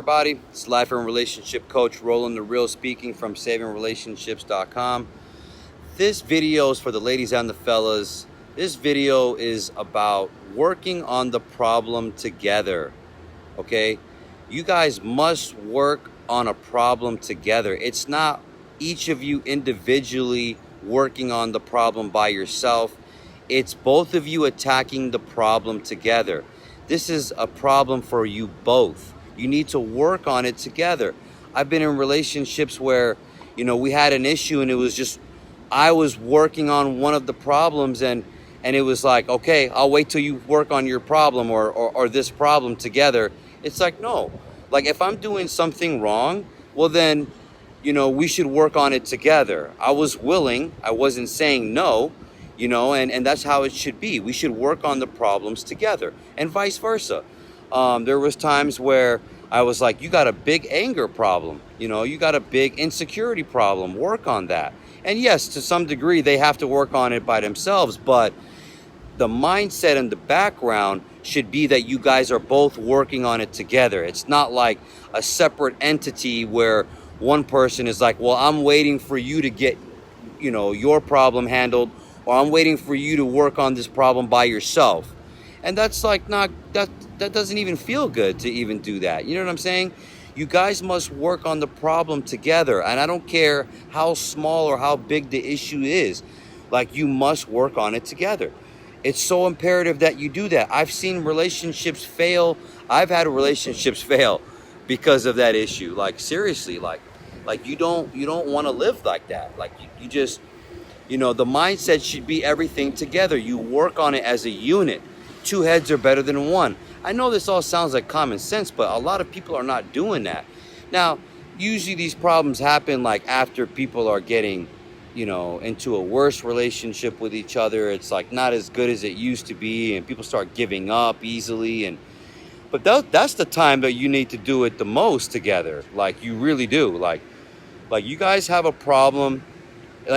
everybody? It's Life and Relationship Coach Roland The Real speaking from SavingRelationships.com. This video is for the ladies and the fellas. This video is about working on the problem together, okay? You guys must work on a problem together. It's not each of you individually working on the problem by yourself. It's both of you attacking the problem together. This is a problem for you both. You need to work on it together. I've been in relationships where, we had an issue and it was just, I was working on one of the problems and it was like, okay, I'll wait till you work on your problem or this problem together. It's like, no. Like if I'm doing something wrong, well then, we should work on it together. I was willing, I wasn't saying no. And that's how it should be. We should work on the problems together and vice versa. There was times where I was like, you got a big anger problem. You got a big insecurity problem. Work on that. And yes, to some degree, they have to work on it by themselves. But the mindset and the background should be that you guys are both working on it together. It's not like a separate entity where one person is like, well, I'm waiting for you to get, your problem handled, or I'm waiting for you to work on this problem by yourself. And that's like that doesn't even feel good to even do that. You know what I'm saying? You guys must work on the problem together. And I don't care how small or how big the issue is. Like you must work on it together. It's so imperative that you do that. I've seen relationships fail. I've had relationships fail because of that issue. Like seriously, like you don't want to live like that. Like you just, the mindset should be everything together. You work on it as a unit. Two heads are better than one. I know this all sounds like common sense, but a lot of people are not doing that. Now, usually these problems happen like after people are getting, into a worse relationship with each other. It's like not as good as it used to be, and people start giving up easily. But that's the time that you need to do it the most together. Like you really do. Like you guys have a problem.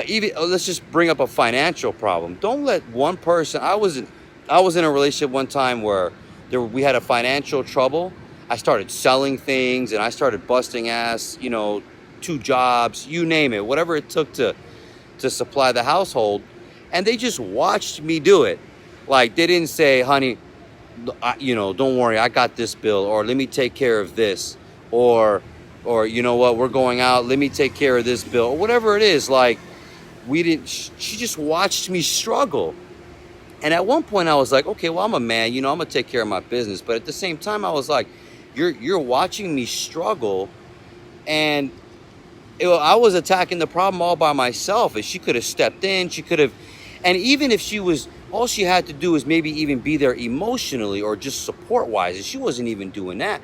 Even let's just bring up a financial problem. Don't let one person. I was in a relationship one time where we had a financial trouble. I started selling things and I started busting ass. 2 jobs, you name it, whatever it took to supply the household, and they just watched me do it. Like they didn't say, honey, don't worry, I got this bill, or let me take care of this, or you know what, we're going out, let me take care of this bill, or whatever it is. Like she just watched me struggle. And at one point I was like, okay, well, I'm a man, I'm gonna take care of my business. But at the same time I was like, you're watching me struggle. And I was attacking the problem all by myself. And she could have stepped in, and even if all she had to do was maybe even be there emotionally or just support wise, and she wasn't even doing that.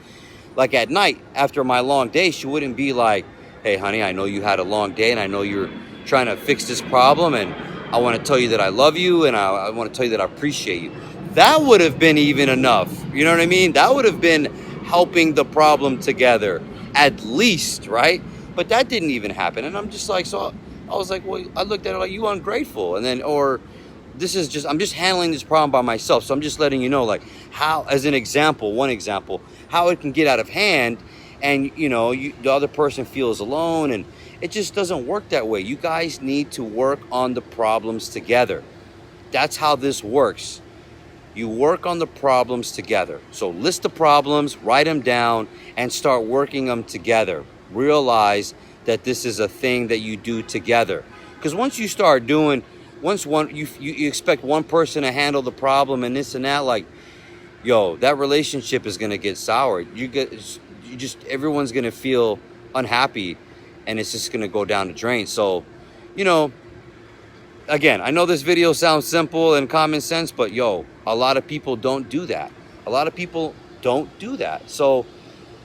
Like at night after my long day, she wouldn't be like, hey honey, I know you had a long day and I know you're trying to fix this problem, and I want to tell you that I love you, and I want to tell you that I appreciate you. That would have been even enough. You know what I mean? That would have been helping the problem together, at least, right? But that didn't even happen. And I'm just like, so I was like, well, I looked at her like, you ungrateful. And then, or I'm just handling this problem by myself. So I'm just letting you know, like how, as an example, one example, how it can get out of hand, and the other person feels alone, and it just doesn't work that way. You guys need to work on the problems together. That's how this works. You work on the problems together. So list the problems, write them down, and start working them together. Realize that this is a thing that you do together. Because once you start doing, you expect one person to handle the problem and this and that, like, that relationship is gonna get sour. Everyone's gonna feel unhappy, and it's just gonna go down the drain. So, again, I know this video sounds simple and common sense, but a lot of people don't do that. A lot of people don't do that. So,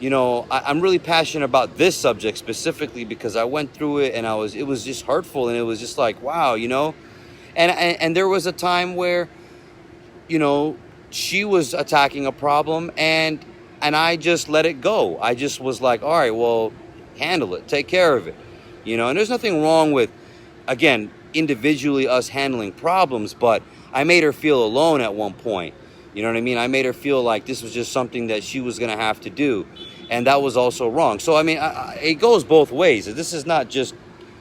I'm really passionate about this subject specifically because I went through it and it was just hurtful, and it was just like, wow, and there was a time where, she was attacking a problem and I just let it go. I just was like, all right, well, handle it, take care of it, and there's nothing wrong with, again, individually us handling problems, but I made her feel alone at one point. You know what I mean? I made her feel like this was just something that she was going to have to do. and that was also wrong. So I mean, it goes both ways. This is not just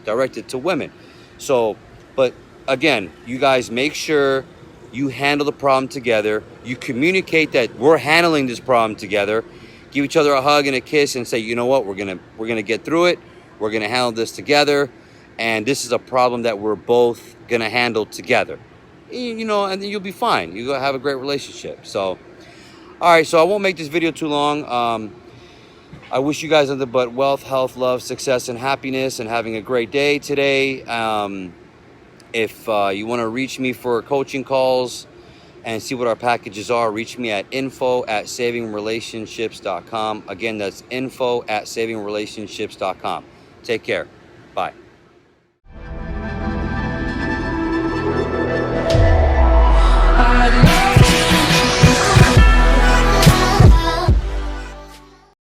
directed to women. So, but again, you guys make sure you handle the problem together. You communicate that we're handling this problem together. Give each other a hug and a kiss and say, you know what, we're gonna get through it. We're gonna handle this together, and this is a problem that we're both gonna handle together. You know, and then you'll be fine. You'll have a great relationship. So, all right. So I won't make this video too long. I wish you guys nothing but wealth, health, love, success, and happiness, and having a great day today. If you want to reach me for coaching calls and see what our packages are, reach me at info@savingrelationships.com. Again, that's info@savingrelationships.com. Take care. Bye.